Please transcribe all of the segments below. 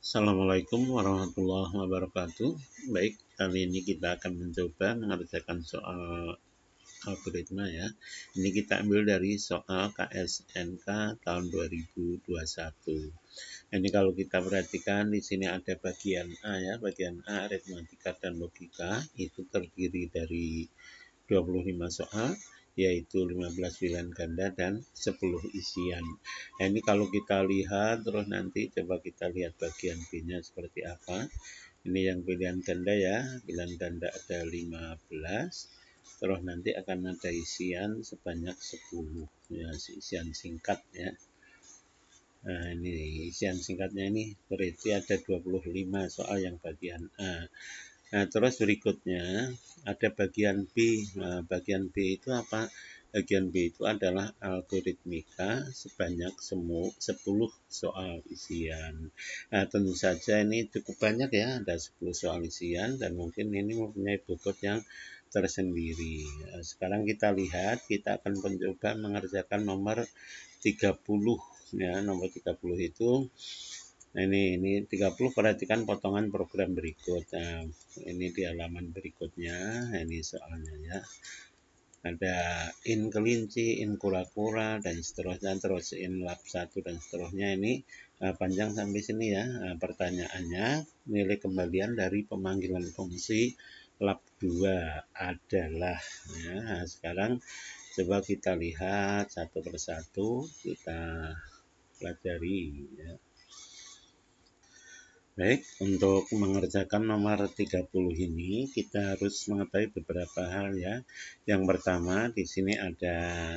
Assalamualaikum warahmatullahi wabarakatuh. Baik, kali ini kita akan mencoba mengerjakan soal algoritma ya. Ini kita ambil dari soal KSNK tahun 2021. Ini kalau kita perhatikan di sini ada bagian A ya, bagian A aritmatika dan logika itu terdiri dari 25 soal, yaitu 15 pilihan ganda dan 10 isian. Nah, ini kalau kita lihat, terus nanti coba kita lihat bagian B-nya seperti apa. Ini yang pilihan ganda ya, pilihan ganda ada 15, terus nanti akan ada isian sebanyak 10, ya, isian singkat ya. Nah, ini isian singkatnya ini berarti ada 25 soal yang bagian A. Nah, terus berikutnya ada bagian B. Nah, bagian B itu apa? Bagian B itu adalah algoritmika sebanyak 10 soal isian. Nah, tentu saja ini cukup banyak ya, ada 10 soal isian dan mungkin ini mempunyai bobot yang tersendiri. Nah, sekarang kita lihat, kita akan mencoba mengerjakan nomor 30 ya, nomor 30 itu. Nah, ini 30, perhatikan potongan program berikut. Nah, ini di halaman berikutnya, ini soalnya ya. Ada in kelinci, in kura-kura, dan seterusnya, terus in lab 1 dan seterusnya. Ini panjang sampai sini ya. Nah, pertanyaannya, nilai kembalian dari pemanggilan fungsi lab 2 adalah ya. Nah, sekarang coba kita lihat satu persatu, kita pelajari ya. Baik, untuk mengerjakan nomor 30 ini kita harus mengetahui beberapa hal ya. Yang pertama di sini ada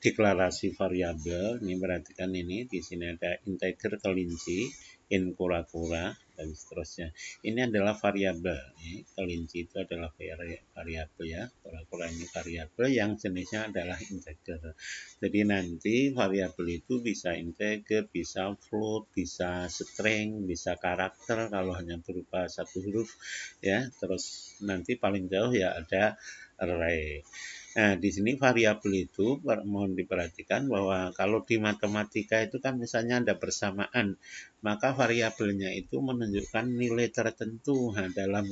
deklarasi variabel. Ini perhatikan ini di sini ada integer kelinci, in kura-kura dan seterusnya. Ini adalah variabel. Kelinci itu adalah variabel ya. Kura-kura ini variabel yang jenisnya adalah integer. Jadi nanti variabel itu bisa integer, bisa float, bisa string, bisa karakter kalau hanya berupa satu huruf ya. Terus nanti paling jauh ya ada array. Nah, di sini variabel itu mohon diperhatikan bahwa kalau di matematika itu kan misalnya ada persamaan, maka variabelnya itu menunjukkan nilai tertentu. Nah, dalam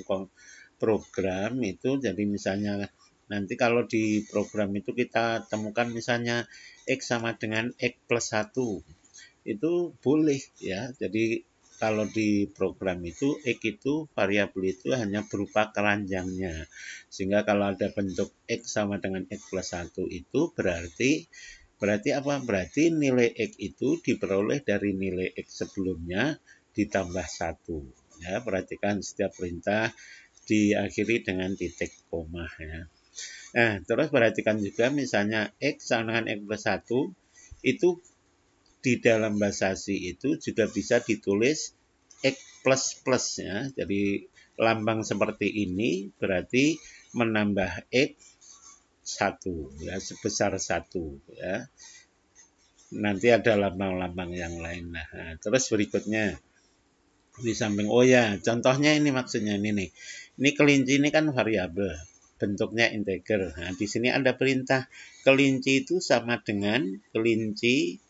program itu jadi misalnya nanti kalau di program itu kita temukan misalnya X sama dengan X plus 1, itu boleh ya. Jadi kalau di program itu X itu variabel itu hanya berupa keranjangnya. Sehingga kalau ada bentuk X sama dengan X plus 1 itu berarti apa? Berarti nilai X itu diperoleh dari nilai X sebelumnya ditambah 1. Ya, perhatikan setiap perintah diakhiri dengan titik koma ya. Nah, terus perhatikan juga misalnya X sama dengan X plus 1 itu di dalam bahasa C itu juga bisa ditulis X plus plus ya. Jadi lambang seperti ini berarti menambah X 1 ya, sebesar 1 ya. Nanti ada lambang-lambang yang lain. Nah, terus berikutnya di samping, oh ya, contohnya ini maksudnya ini nih. Ini kelinci ini kan variabel, bentuknya integer. Nah, di sini ada perintah kelinci itu sama dengan kelinci,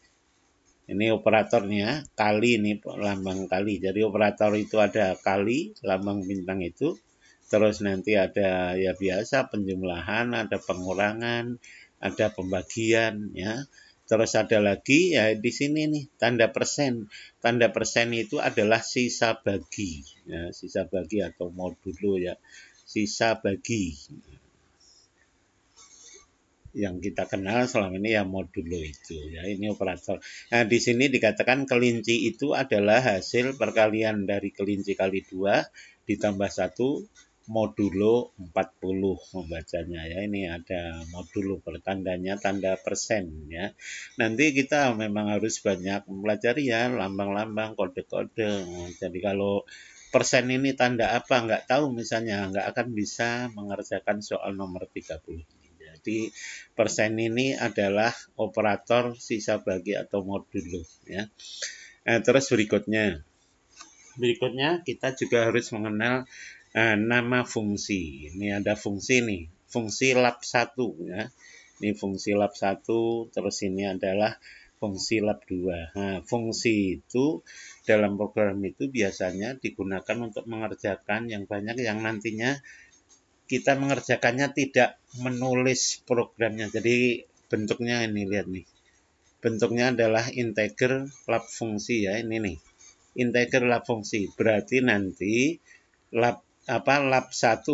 ini operatornya kali, ini lambang kali. Jadi operator itu ada kali, lambang bintang itu. Terus nanti ada ya biasa penjumlahan, ada pengurangan, ada pembagian ya. Terus ada lagi ya di sini nih tanda persen. Tanda persen itu adalah sisa bagi ya, sisa bagi atau modulo ya. Sisa bagi yang kita kenal selama ini ya modulo itu ya, ini operator. Nah, di sini dikatakan kelinci itu adalah hasil perkalian dari kelinci kali 2 ditambah 1 modulo 40 membacanya ya. Ini ada modulo pertandanya tanda persen ya. Nanti kita memang harus banyak mempelajari ya lambang-lambang, kode-kode. Jadi kalau persen ini tanda apa nggak tahu misalnya nggak akan bisa mengerjakan soal nomor 30. Jadi persen ini adalah operator sisa bagi atau modulo ya. Nah, terus berikutnya kita juga harus mengenal nama fungsi. Ini ada fungsi nih, fungsi lab 1 ya. Ini fungsi lab 1, terus ini adalah fungsi lab 2. Nah, fungsi itu dalam program itu biasanya digunakan untuk mengerjakan yang banyak yang nantinya kita mengerjakannya tidak menulis programnya. Jadi bentuknya ini, lihat nih. Bentuknya adalah integer lab fungsi ya, ini nih. Integer lab fungsi. Berarti nanti lab lab 1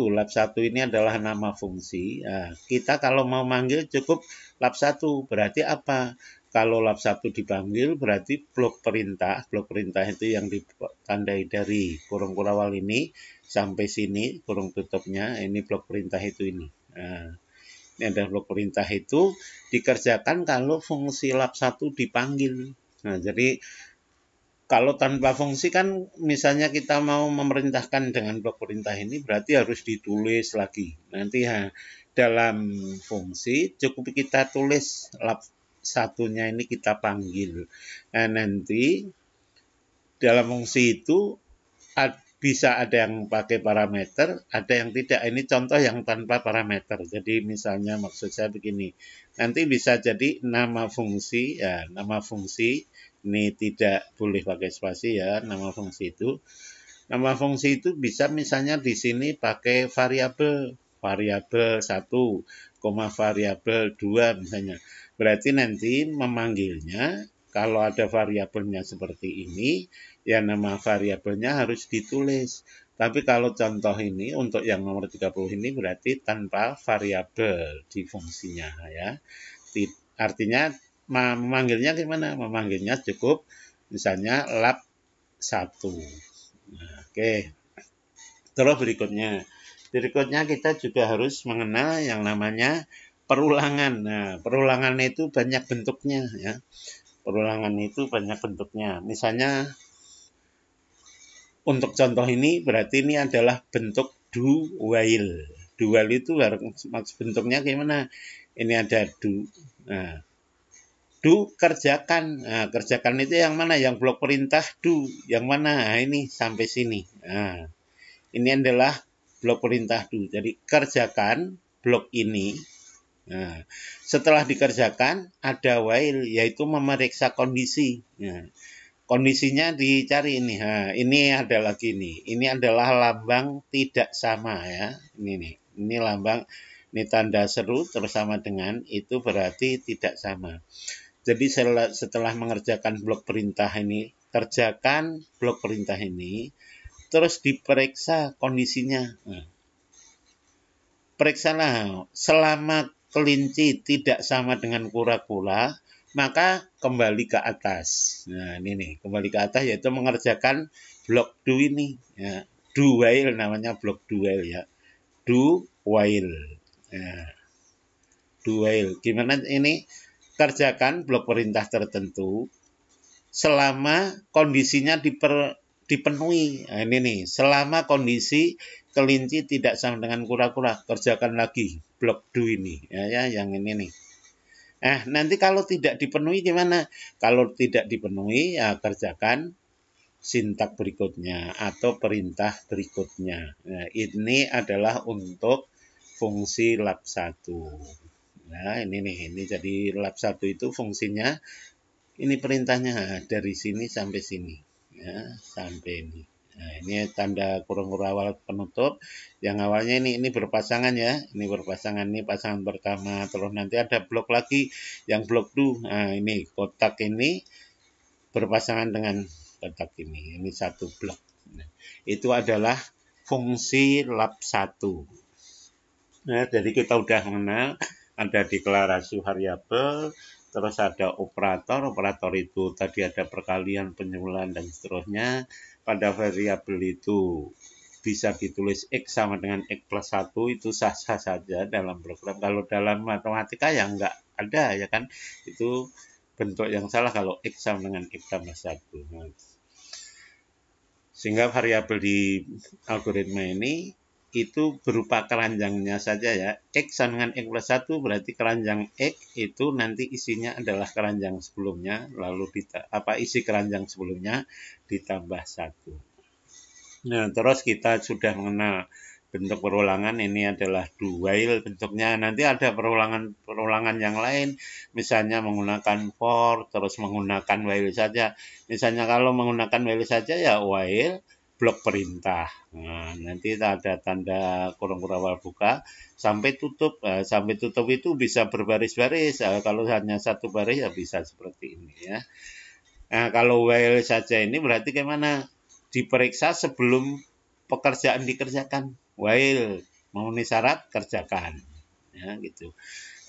ini adalah nama fungsi. Nah, kita kalau mau manggil cukup lab 1. Berarti apa? Kalau lab 1 dipanggil berarti blok perintah itu yang ditandai dari kurung kurawal ini sampai sini kurung tutupnya, ini blok perintah itu ini. Nah, ini ada blok perintah itu dikerjakan kalau fungsi lab 1 dipanggil. Nah, jadi kalau tanpa fungsi kan misalnya kita mau memerintahkan dengan blok perintah ini berarti harus ditulis lagi. Nanti ya, dalam fungsi cukup kita tulis lab satunya ini kita panggil. Nah, nanti dalam fungsi itu bisa ada yang pakai parameter, ada yang tidak. Ini contoh yang tanpa parameter. Jadi misalnya maksud saya begini. Nanti bisa jadi nama fungsi, ya nama fungsi ini tidak boleh pakai spasi ya, nama fungsi itu. Nama fungsi itu bisa misalnya di sini pakai variabel 1, variabel 2 misalnya. Berarti nanti memanggilnya kalau ada variabelnya seperti ini, ya nama variabelnya harus ditulis. Tapi kalau contoh ini untuk yang nomor 30 ini berarti tanpa variabel di fungsinya ya. Artinya memanggilnya gimana? Memanggilnya cukup misalnya lab 1. Nah, oke. Terus berikutnya kita juga harus mengenal yang namanya perulangan. Nah, perulangan itu banyak bentuknya ya. Perulangan itu banyak bentuknya. Misalnya untuk contoh ini berarti ini adalah bentuk do while. Do while itu maksud bentuknya gimana? Ini ada do. Nah, do kerjakan. Nah, kerjakan itu yang mana? Yang blok perintah do. Yang mana? Nah, ini sampai sini. Nah, ini adalah blok perintah do. Jadi kerjakan blok ini. Nah, setelah dikerjakan ada while yaitu memeriksa kondisi. Nah, kondisinya dicari ini. Nah, ini ada lagi nih. Ini adalah lambang tidak sama ya. Ini nih. Ini lambang, ini tanda seru terus sama dengan itu berarti tidak sama. Jadi setelah mengerjakan blok perintah ini, kerjakan blok perintah ini, terus diperiksa kondisinya. Nah, periksalah selama kelinci tidak sama dengan kura-kura, maka kembali ke atas. Nah, ini nih, kembali ke atas yaitu mengerjakan blok do ini. Ya. Do while namanya blok do while ya. Do while. Ya. Do while. Gimana ini? Kerjakan blok perintah tertentu selama kondisinya dipenuhi. Nah, ini nih, selama kondisi kelinci tidak sama dengan kura-kura, kerjakan lagi blok do ini. Ya, yang ini nih. Nanti kalau tidak dipenuhi gimana? Kalau tidak dipenuhi, ya kerjakan sintak berikutnya atau perintah berikutnya. Nah, ini adalah untuk fungsi lab 1. Nah, ini nih, ini jadi lab 1 itu fungsinya, ini perintahnya dari sini sampai sini. Ya, sampai ini. Nah, ini tanda kurung awal penutup. Yang awalnya ini berpasangan ya. Ini berpasangan, ini pasangan pertama. Terus nanti ada blok lagi yang blok do. Nah, ini kotak ini berpasangan dengan kotak ini. Ini satu blok. Nah, itu adalah fungsi lab 1. Nah, jadi kita udah mengenal ada deklarasi variabel, terus ada operator itu tadi ada perkalian, penyusulan dan seterusnya. Pada variabel itu bisa ditulis X sama dengan X plus 1, itu sah-sah saja dalam program. Kalau dalam matematika ya enggak ada ya kan, itu bentuk yang salah kalau X sama dengan X tambah 1. Nah, sehingga variabel di algoritma ini itu berupa keranjangnya saja ya. X sama dengan X plus 1 berarti keranjang X itu nanti isinya adalah keranjang sebelumnya, lalu isi keranjang sebelumnya ditambah 1. Nah, terus kita sudah mengenal bentuk perulangan ini adalah do while bentuknya. Nanti ada perulangan yang lain, misalnya menggunakan for, terus menggunakan while saja. Misalnya kalau menggunakan while saja ya while blok perintah. Nah, nanti ada tanda kurung kurawal buka sampai tutup. Sampai tutup itu bisa berbaris-baris. Kalau hanya satu baris ya bisa seperti ini ya. Nah, kalau while saja ini berarti gimana? Diperiksa sebelum pekerjaan dikerjakan. While memenuhi syarat kerjakan. Ya, gitu.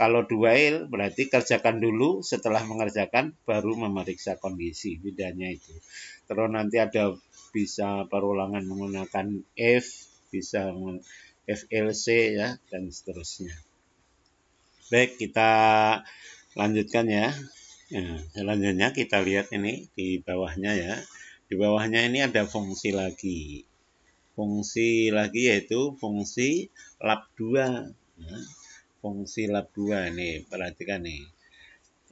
Kalau do while berarti kerjakan dulu, setelah mengerjakan baru memeriksa kondisi. Bedanya itu. Terus nanti ada bisa perulangan menggunakan if, bisa FLC ya, dan seterusnya. Baik, kita lanjutkan ya. Nah, selanjutnya kita lihat ini di bawahnya ya. Di bawahnya ini ada fungsi lagi. Fungsi lagi yaitu fungsi lab 2. Nah, fungsi lab 2 nih, perhatikan nih.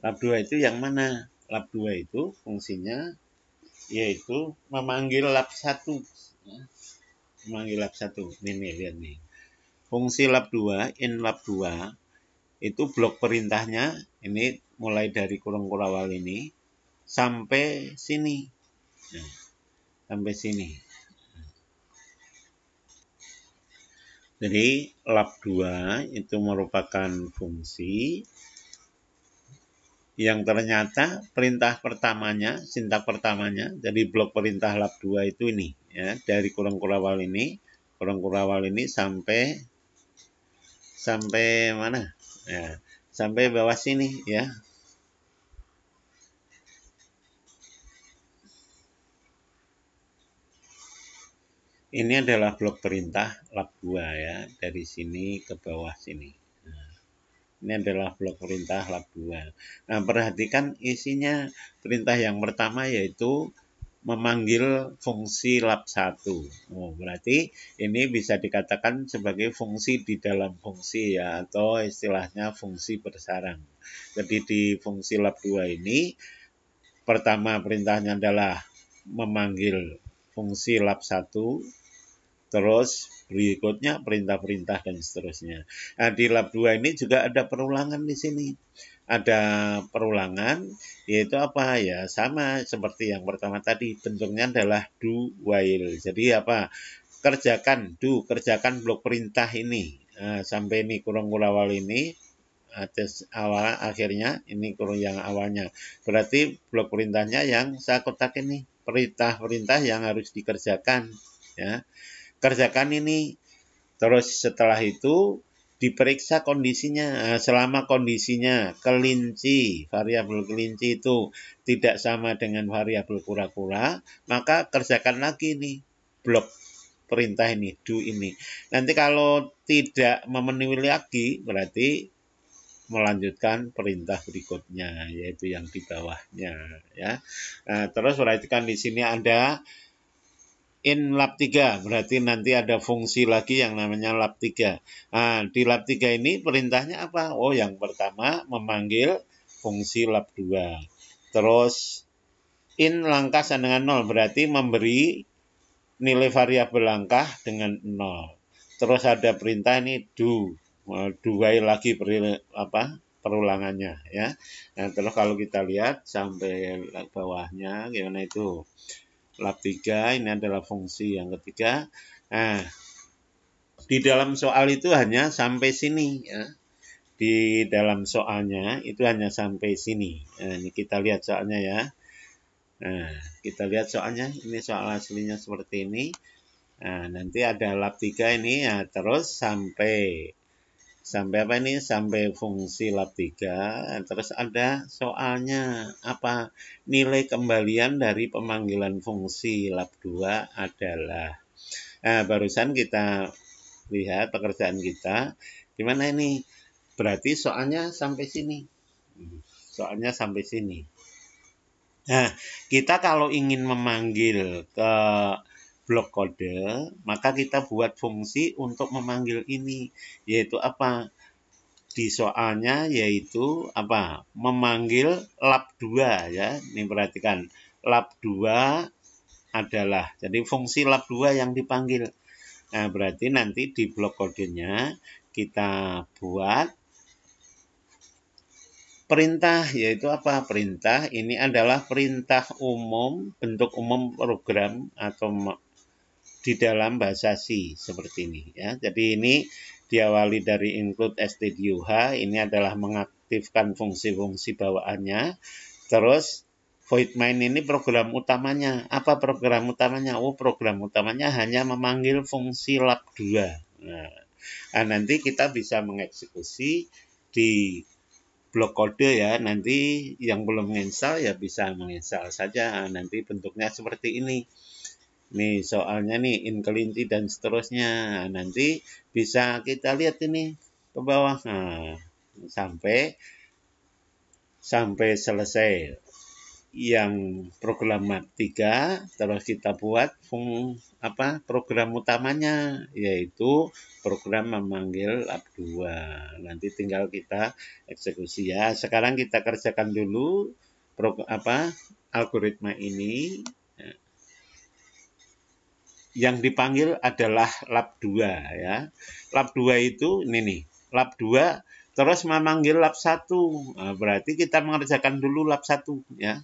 Lab 2 itu yang mana? Lab 2 itu fungsinya yaitu memanggil lab 1. Nah, memanggil lab 1. Ini lihat nih. Fungsi lab 2, in lab 2 itu blok perintahnya ini mulai dari kurung kurawal ini sampai sini. Nah, sampai sini. Jadi lab 2 itu merupakan fungsi yang ternyata perintah pertamanya, sintak pertamanya, jadi blok perintah lab 2 itu ini ya, dari kurung kurawal ini sampai mana? Ya, sampai bawah sini ya. Ini adalah blok perintah lab 2 ya, dari sini ke bawah sini. Nah, ini adalah blok perintah lab 2. Nah, perhatikan isinya. Perintah yang pertama yaitu memanggil fungsi lab 1. Oh, berarti ini bisa dikatakan sebagai fungsi di dalam fungsi ya, atau istilahnya fungsi bersarang. Jadi di fungsi lab 2 ini, pertama perintahnya adalah memanggil fungsi lab 1, terus berikutnya perintah-perintah dan seterusnya. Nah, di lab 2 ini juga ada perulangan di sini. Ada perulangan, yaitu apa ya? Sama seperti yang pertama tadi, bentuknya adalah do while. Jadi apa? Kerjakan blok perintah ini. Nah, sampai ini kurung kurawal ini, atas awal akhirnya ini kurung yang awalnya. Berarti blok perintahnya yang saya kotak ini, perintah-perintah yang harus dikerjakan ya. Kerjakan ini. Terus setelah itu diperiksa kondisinya. Selama kondisinya kelinci, variabel kelinci itu tidak sama dengan variabel kura-kura, maka kerjakan lagi nih blok perintah ini, do ini. Nanti kalau tidak memenuhi lagi, berarti melanjutkan perintah berikutnya, yaitu yang di bawahnya ya. Nah, terus perhatikan di sini ada in lab 3, berarti nanti ada fungsi lagi yang namanya lab 3. Nah, di lab 3 ini perintahnya apa? Oh, yang pertama memanggil fungsi lab 2. Terus in langkah sama dengan 0, berarti memberi nilai variabel langkah dengan 0. Terus ada perintah ini do while lagi perulangannya ya. Nah, terus kalau kita lihat sampai bawahnya gimana itu? Lab 3 ini adalah fungsi yang ketiga. Nah, di dalam soal itu hanya sampai sini ya. Di dalam soalnya itu hanya sampai sini. Nah, ini kita lihat soalnya ya. Nah, kita lihat soalnya. Ini soal aslinya seperti ini. Nah, nanti ada lab 3 ini ya, terus sampai apa ini? Sampai fungsi lab 3, terus ada soalnya apa? Nilai kembalian dari pemanggilan fungsi lab 2 adalah. Nah, barusan kita lihat pekerjaan kita, gimana ini? Berarti soalnya sampai sini. Soalnya sampai sini. Nah, kita kalau ingin memanggil ke blok kode, maka kita buat fungsi untuk memanggil ini, yaitu apa? Di soalnya yaitu apa? Memanggil lab 2 ya. Ini perhatikan, lab 2 adalah, jadi fungsi lab 2 yang dipanggil. Nah, berarti nanti di blok kodenya kita buat perintah, yaitu apa? Perintah ini adalah perintah umum, bentuk umum program atau di dalam bahasa C seperti ini ya. Jadi ini diawali dari include stduh, ini adalah mengaktifkan fungsi-fungsi bawaannya. Terus void main ini program utamanya. Apa program utamanya? Oh, program utamanya hanya memanggil fungsi lab2. Nah, nanti kita bisa mengeksekusi di blok kode ya. Nanti yang belum menginstal ya bisa menginstal saja. Nanti bentuknya seperti ini. Nih soalnya nih in kelinci dan seterusnya. Nanti bisa kita lihat ini ke bawah. Nah, sampai selesai yang program mat 3, terus kita buat program utamanya, yaitu program memanggil lab2. Nanti tinggal kita eksekusi ya. Sekarang kita kerjakan dulu algoritma ini. Yang dipanggil adalah lab2 ya. Lab2 itu ini nih, lab2 terus memanggil lab1. Nah, berarti kita mengerjakan dulu lab1 ya.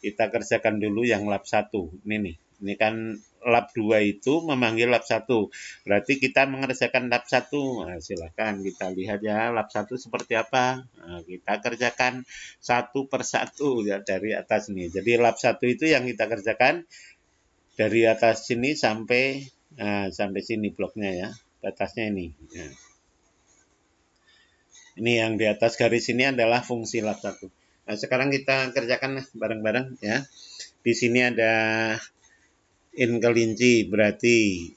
Kita kerjakan dulu yang lab1. Ini nih. Ini kan lab2 itu memanggil lab1. Berarti kita mengerjakan lab1. Nah, silakan kita lihat ya lab1 seperti apa. Nah, kita kerjakan satu persatu ya dari atas nih. Jadi lab1 itu yang kita kerjakan dari atas sini sampai sini bloknya ya. Batasnya ini. Nah. Ini yang di atas garis ini adalah fungsi lab1. Nah, sekarang kita kerjakan bareng-bareng ya. Di sini ada in kelinci, berarti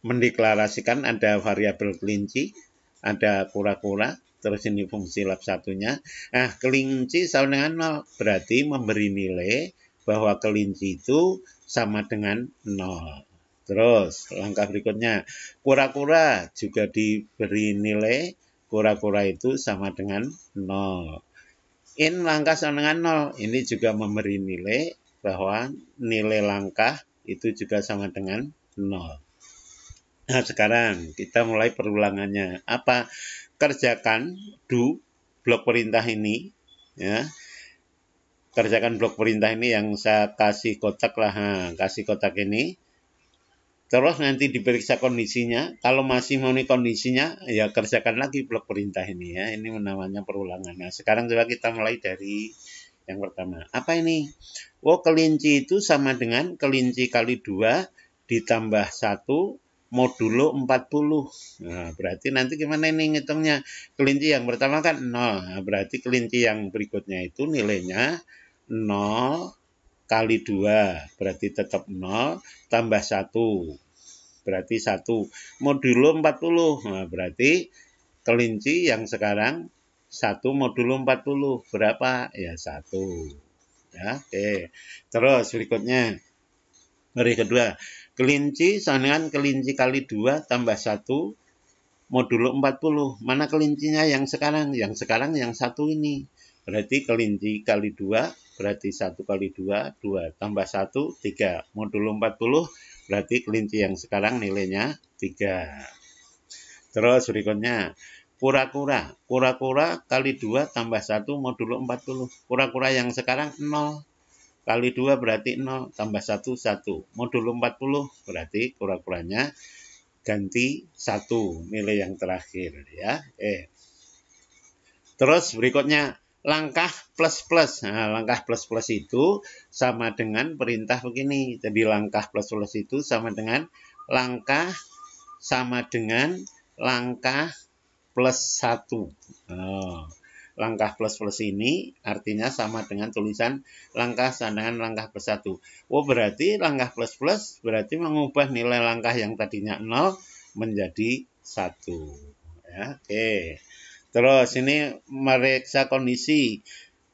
mendeklarasikan ada variabel kelinci, ada kura-kura, terus ini fungsi lab1-nya. Nah, kelinci sama dengan 0, berarti memberi nilai bahwa kelinci itu sama dengan 0. Terus, langkah berikutnya, kura-kura juga diberi nilai, kura-kura itu sama dengan 0. In langkah sama dengan 0, ini juga memberi nilai bahwa nilai langkah itu juga sama dengan 0. Nah, sekarang kita mulai perulangannya. Apa? Kerjakan blok perintah ini ya. Kerjakan blok perintah ini yang saya kasih kotak lah. Nah, kasih kotak ini. Terus nanti diperiksa kondisinya. Kalau masih memenuhi kondisinya, ya kerjakan lagi blok perintah ini ya. Ini namanya perulangan. Nah, sekarang coba kita mulai dari yang pertama. Apa ini? Oh, kelinci itu sama dengan kelinci kali 2 ditambah 1 modulo 40. Nah, berarti nanti gimana ini ngitungnya? Kelinci yang pertama kan 0. Nah, berarti kelinci yang berikutnya itu nilainya 0 kali 2. Berarti tetap 0 tambah 1. Berarti 1. Modulo 40. Nah, berarti kelinci yang sekarang 1 modulo 40. Berapa? Ya 1. Ya, oke. Terus berikutnya. Hari kedua. Kelinci sama dengan kelinci kali 2 tambah 1 modulo 40. Mana kelincinya yang sekarang? Yang sekarang yang 1 ini. Berarti kelinci kali 2, berarti 1 kali 2, 2. Tambah 1, 3. Modulo 40, berarti kelinci yang sekarang nilainya 3. Terus berikutnya, kura-kura. Kura-kura kali 2 tambah 1 modulo 40. Kura-kura yang sekarang 0. Kali 2 berarti 0, tambah 1, 1. Modulo 40 berarti kura-kuranya ganti 1, nilai yang terakhir ya. Terus berikutnya langkah plus-plus. Nah, langkah plus-plus itu sama dengan perintah begini. Jadi langkah plus-plus itu sama dengan langkah plus 1. Oh. Langkah plus-plus ini artinya sama dengan tulisan langkah sama dengan langkah plus 1. Oh, berarti langkah plus-plus berarti mengubah nilai langkah yang tadinya 0 menjadi 1. Ya, oke. Terus ini meriksa kondisi.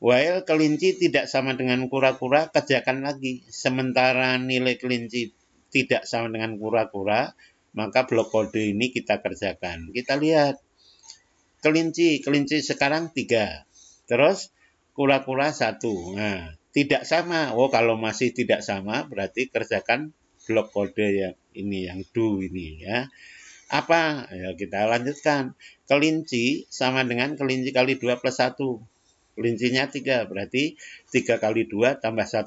While kelinci tidak sama dengan kura-kura, kerjakan lagi. Sementara nilai kelinci tidak sama dengan kura-kura, maka blok kode ini kita kerjakan. Kita lihat. Kelinci sekarang 3. Terus kura-kura 1. Nah, tidak sama. Oh, kalau masih tidak sama berarti kerjakan blok kode yang ini, yang do ini ya. Apa? Ya, kita lanjutkan. Kelinci sama dengan kelinci kali 2 plus 1. Kelincinya 3, berarti 3 kali 2 tambah 1.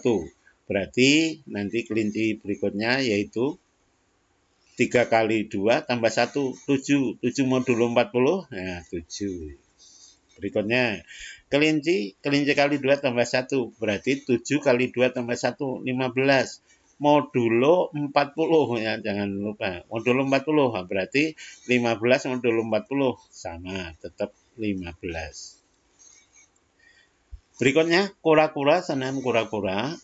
Berarti nanti kelinci berikutnya yaitu 3 kali 2 tambah 1, 7. 7 modulo 40, nah 7. Berikutnya, kelinci kali 2 tambah 1, berarti 7 kali 2 tambah 1, 15. Modulo 40, ya jangan lupa. Modulo 40, berarti 15 modulo 40, sama, tetap 15. Berikutnya, kura-kura senam kura-kura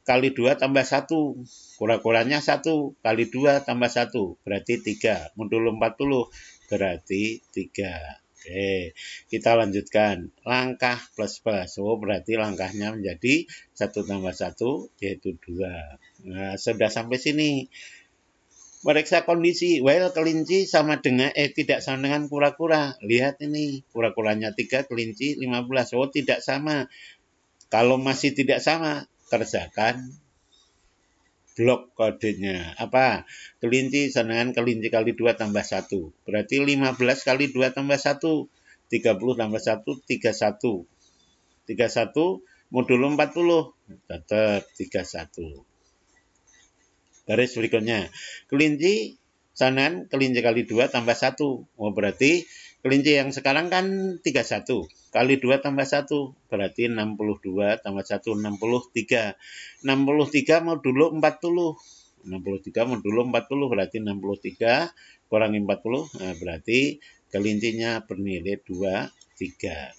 kali 2 tambah 1. Kura-kuranya 1 kali 2 tambah 1, berarti 3. Modulo 40, berarti 3. Oke, kita lanjutkan. Langkah plus-plus. Oh, berarti langkahnya menjadi 1 tambah 1, yaitu 2. Nah, sudah sampai sini. Meriksa kondisi. Well, kelinci sama dengan, tidak sama dengan kura-kura. Lihat ini, kura-kuranya 3, kelinci 15. Oh, tidak sama. Kalau masih tidak sama, kerjakan blok kodenya. Apa? Kelinci sama dengan kelinci kali 2 tambah 1. Berarti 15 kali 2 tambah 1. 30 tambah 1, 31. 31 modulo 40. Tetap 31. Garis berikutnya. Kelinci sama dengan kelinci kali 2 tambah 1. Oh, berarti kelinci yang sekarang kan 31. Kali 2 tambah 1, berarti 62 tambah 1, 63. 63 modulo 40. 63 modulo 40, berarti 63 kurangi 40, nah berarti kelincinya bernilai 2, 3.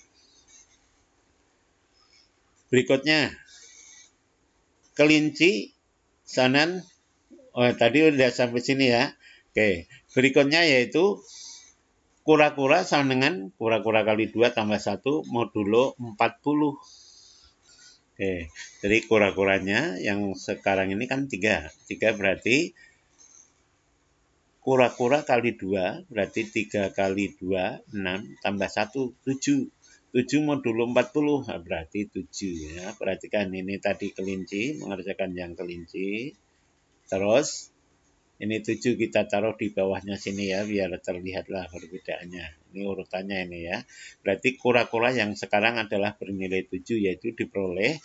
Berikutnya, kelinci sanan, tadi udah sampai sini ya. Oke, berikutnya yaitu kura-kura sama dengan kura-kura kali 2 tambah 1 modulo 40. Oke, jadi kura-kuranya yang sekarang ini kan 3. 3 berarti kura-kura kali 2 berarti 3 kali 2, 6 tambah 1, 7. 7 modulo 40, nah berarti 7 ya. Perhatikan ini tadi kelinci, mengerjakan yang kelinci. Terus ini 7 kita taruh di bawahnya sini ya, biar terlihatlah perbedaannya. Ini urutannya ini ya. Berarti kura-kura yang sekarang adalah bernilai 7, yaitu diperoleh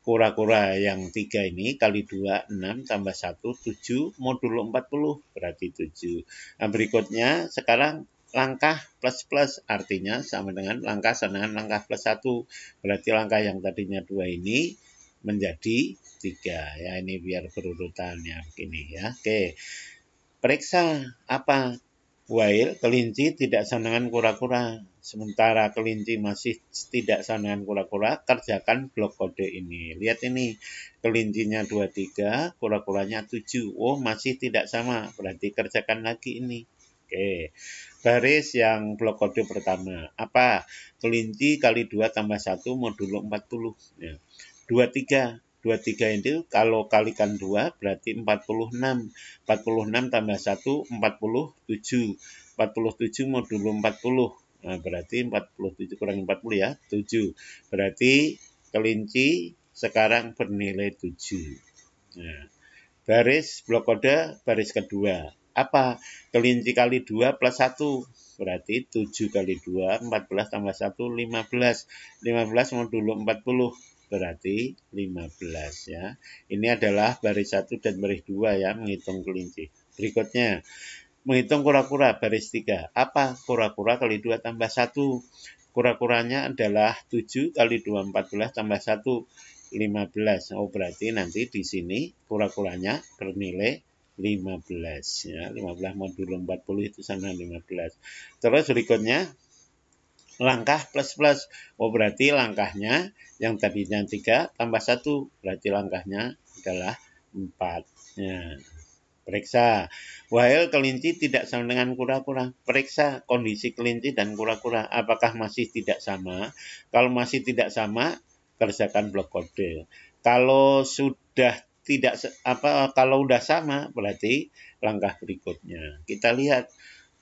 kura-kura yang 3 ini kali 2, 6 tambah 1, 7 modulo 40, berarti 7. Nah, berikutnya sekarang langkah plus-plus, artinya sama dengan langkah sama dengan langkah plus 1. Berarti langkah yang tadinya 2 ini menjadi 3 ya, ini biar berurutannya begini ya. Oke, periksa apa? While kelinci tidak sama dengan kura-kura, sementara kelinci masih tidak sama dengan kura-kura, kerjakan blok kode ini. Lihat ini, kelincinya 23, kura-kuranya 7. Oh, masih tidak sama, berarti kerjakan lagi ini. Oke, baris yang blok kode pertama. Apa? Kelinci kali 2 tambah 1 modulo 40. Ya. 23. 23 itu kalau kalikan 2 berarti 46. 46 tambah 1, 47. 47 modulo 40. Nah, berarti 47 kurang 40 ya, 7. Berarti kelinci sekarang bernilai 7. Nah, baris blok kode baris kedua. Apa? Kelinci kali 2 plus 1. Berarti 7 kali 2, 14 tambah 1, 15. 15 modulo 40. Berarti 15 ya. Ini adalah baris 1 dan baris 2 ya, menghitung kelinci. Berikutnya, menghitung kura-kura baris 3. Apa? Kura-kura kali 2 tambah 1. Kura-kuranya adalah 7 kali 2, 14 tambah 1, 15. Oh, berarti nanti di sini kura-kuranya bernilai 15 ya. 15 modulo 40 itu sama 15. Terus berikutnya langkah plus-plus. Oh, berarti langkahnya yang tadinya 3 tambah 1. Berarti langkahnya adalah 4. Ya. Periksa. While kelinci tidak sama dengan kura-kura. Periksa kondisi kelinci dan kura-kura. Apakah masih tidak sama? Kalau masih tidak sama, kerjakan blok kode. Kalau sudah tidak kalau sudah sama, berarti langkah berikutnya. Kita lihat.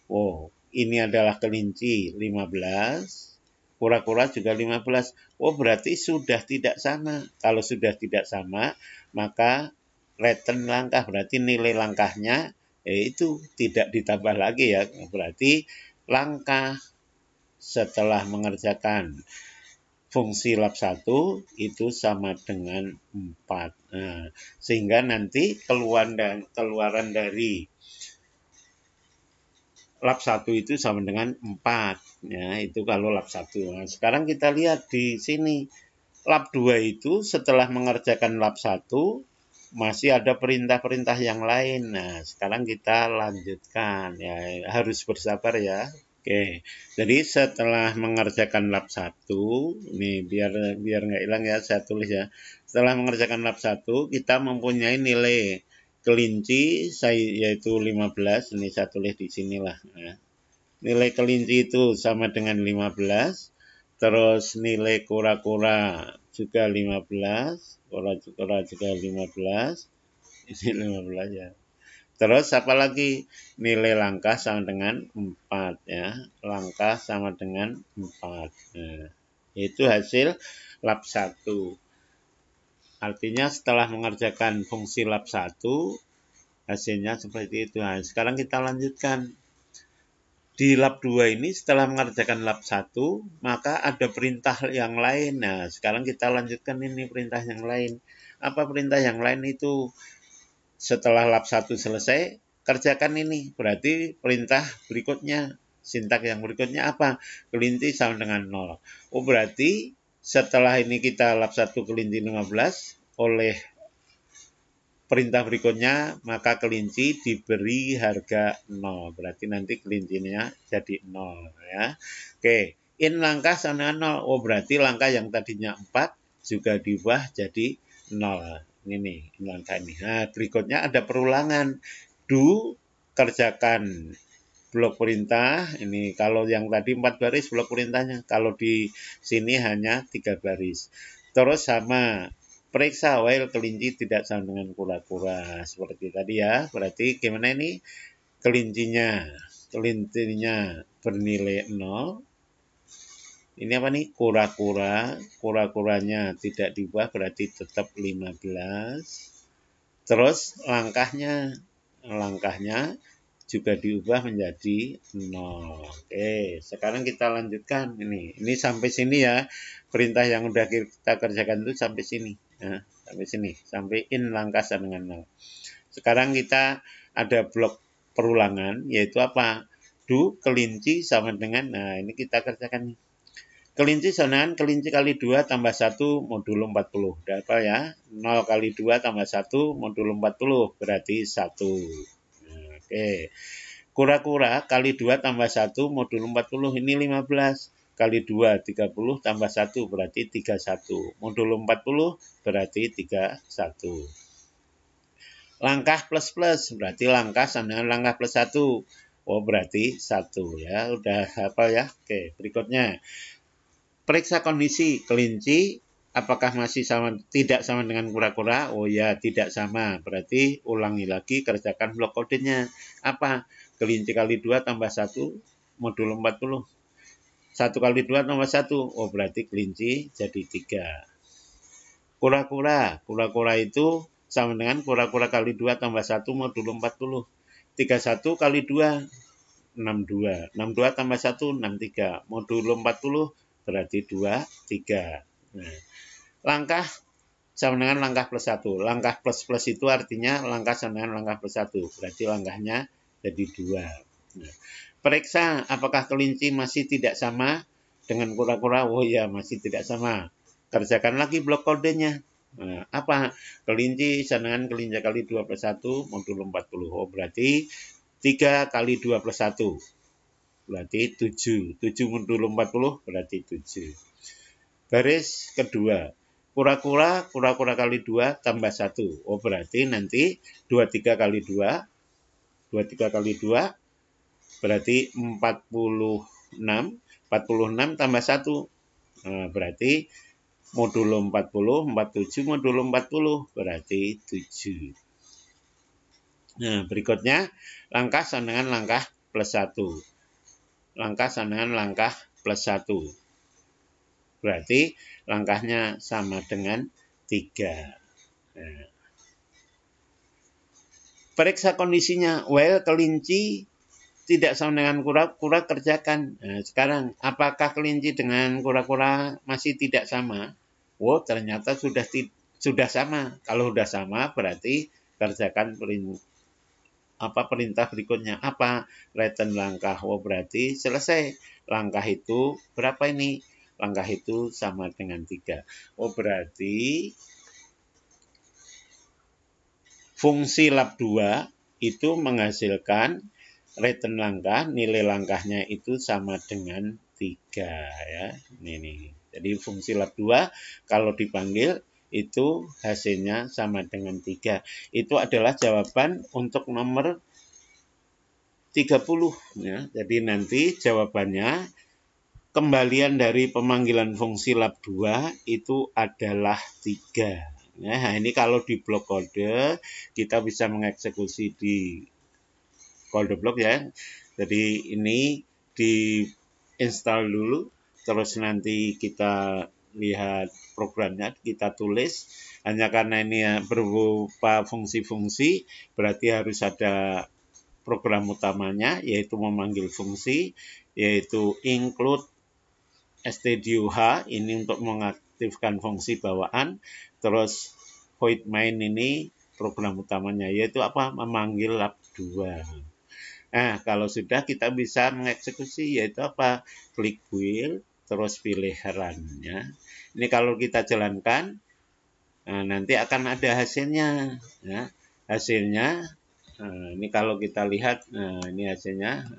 Oh, ini adalah kelinci 15, kura-kura juga 15. Oh, berarti sudah tidak sama. Kalau sudah tidak sama, maka return langkah, berarti nilai langkahnya itu tidak ditambah lagi ya. Berarti langkah setelah mengerjakan fungsi lab 1 itu sama dengan 4. Nah, sehingga nanti keluaran dari lab 1 itu sama dengan 4. Ya, itu kalau lab 1. Nah, sekarang kita lihat di sini. Lab 2 itu setelah mengerjakan lab 1 masih ada perintah-perintah yang lain. Nah, sekarang kita lanjutkan ya, harus bersabar ya. Oke, jadi setelah mengerjakan lab 1, ini biar nggak hilang ya, saya tulis ya. Setelah mengerjakan lab 1, kita mempunyai nilai kelinci yaitu 15, ini saya tulis di sinilah. Ya. Nilai kelinci itu sama dengan 15, terus nilai kura-kura juga 15, kura-kura juga 15, ini 15 ya. Terus apa lagi? Nilai langkah sama dengan 4 ya. Langkah sama dengan 4. Nah, itu hasil lab 1. Artinya setelah mengerjakan fungsi lab 1, hasilnya seperti itu. Nah, sekarang kita lanjutkan. Di lab 2 ini setelah mengerjakan lab 1, maka ada perintah yang lain. Nah, sekarang kita lanjutkan ini perintah yang lain. Apa perintah yang lain itu? Setelah lab 1 selesai, kerjakan ini. Berarti perintah berikutnya, sintak yang berikutnya apa? Kelinci sama dengan 0. Oh, berarti setelah ini kita lab 1 kelinci 15, oleh perintah berikutnya, maka kelinci diberi harga 0. Berarti nanti kelincinya jadi 0. Ya. Oke, in langkah sama 0. Oh, berarti langkah yang tadinya 4 juga diubah jadi 0. Ini nih, langkah ini. Nah, berikutnya ada perulangan. Do, kerjakan blok perintah. Ini kalau yang tadi 4 baris blok perintahnya. Kalau di sini hanya 3 baris. Terus sama periksa while kelinci tidak sama dengan kura-kura. Seperti tadi ya. Berarti gimana ini? Kelincinya bernilai 0. Ini apa nih? Kura-kura. Kura-kuranya tidak diubah berarti tetap 15. Terus langkahnya juga diubah menjadi 0. Oke, sekarang kita lanjutkan ini. Ini sampai sini ya. Perintah yang udah kita kerjakan itu sampai sini. Nah, sampai sini. Sampai in langkah sama dengan 0. Sekarang kita ada blok perulangan, yaitu apa? Do kelinci sama dengan, nah ini kita kerjakan nih. Kelinci sama dengan kelinci kali 2 tambah 1 modulo 40. Udah apa ya? 0 kali 2 tambah 1 modulo 40 berarti 1. Nah, oke. Kura-kura kali 2 tambah 1 modulo 40 ini 15. Kali 2 30 tambah 1 berarti 31. Modulo 40 berarti 31. Langkah plus-plus berarti langkah sama dengan langkah plus 1. Oh, berarti 1 ya. Udah apa ya? Oke, berikutnya. Periksa kondisi kelinci apakah masih tidak sama dengan kura-kura? Oh ya, tidak sama. Berarti ulangi lagi, kerjakan blok kodenya. Apa? Kelinci kali 2 tambah 1 modulo 40. 1 kali 2 tambah 1. Oh, berarti kelinci jadi 3. Kura-kura itu sama dengan kura-kura kali 2 tambah 1 modulo 40. 31 kali 2, 62. 62 tambah 1, 63. Modulo 40 berarti 2, 3. Nah, langkah sama dengan langkah plus 1. Langkah plus itu artinya langkah sama dengan langkah plus 1. Berarti langkahnya jadi 2. Nah, periksa apakah kelinci masih tidak sama dengan kura-kura. Oh ya, masih tidak sama. Kerjakan lagi blok kodenya. Nah, apa? Kelinci sama dengan kelinci kali 2 plus 1 modulo 40. Oh, berarti 3 kali 2 plus 1. Berarti 7. 7 modulo 40 berarti 7. Baris kedua. Kura-kura kali 2 tambah 1. Oh, berarti nanti 23 kali 2. 23 kali 2 berarti 46. 46 tambah 1. Nah, berarti modulo 40, 47 modulo 40 berarti 7. Nah, berikutnya langkah sama dengan langkah plus 1. Langkah sama dengan langkah plus 1. Berarti langkahnya sama dengan 3. Nah, Periksa kondisinya, while kelinci tidak sama dengan kura-kura kerjakan. Nah, sekarang apakah kelinci dengan kura-kura masih tidak sama? Oh, ternyata sudah sama. Kalau sudah sama berarti kerjakan perintah berikutnya. Apa? Return langkah. Oh, berarti selesai. Langkah itu berapa ini? Langkah itu sama dengan 3. Oh, berarti fungsi lab 2 itu menghasilkan return langkah, nilai langkahnya itu sama dengan 3 ya. Ini. Jadi fungsi lab 2 kalau dipanggil itu hasilnya sama dengan 3. Itu adalah jawaban untuk nomor 30 ya. Jadi nanti jawabannya kembalian dari pemanggilan fungsi lab 2 itu adalah 3. Nah, ini kalau di blok kode kita bisa mengeksekusi di kode blok ya. Jadi ini di install dulu, terus nanti kita lihat programnya, kita tulis. Hanya karena ini ya berupa fungsi-fungsi, berarti harus ada program utamanya, yaitu memanggil fungsi, yaitu include stduh, ini untuk mengaktifkan fungsi bawaan, terus void main ini program utamanya, yaitu apa? Memanggil lab 2. Nah, kalau sudah kita bisa mengeksekusi, yaitu apa? Klik build, terus pilih run. Ya. Ini kalau kita jalankan, nah, nanti akan ada hasilnya. Ya. Hasilnya, ini kalau kita lihat, ini hasilnya.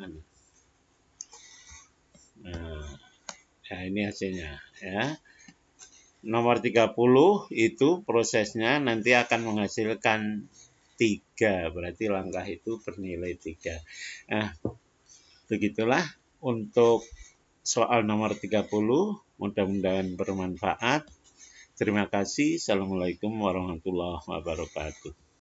Nah, ini hasilnya. Ya. Nomor 30 itu prosesnya nanti akan menghasilkan 3, berarti langkah itu bernilai 3. Nah, begitulah untuk soal nomor 30, mudah-mudahan bermanfaat. Terima kasih. Assalamualaikum warahmatullahi wabarakatuh.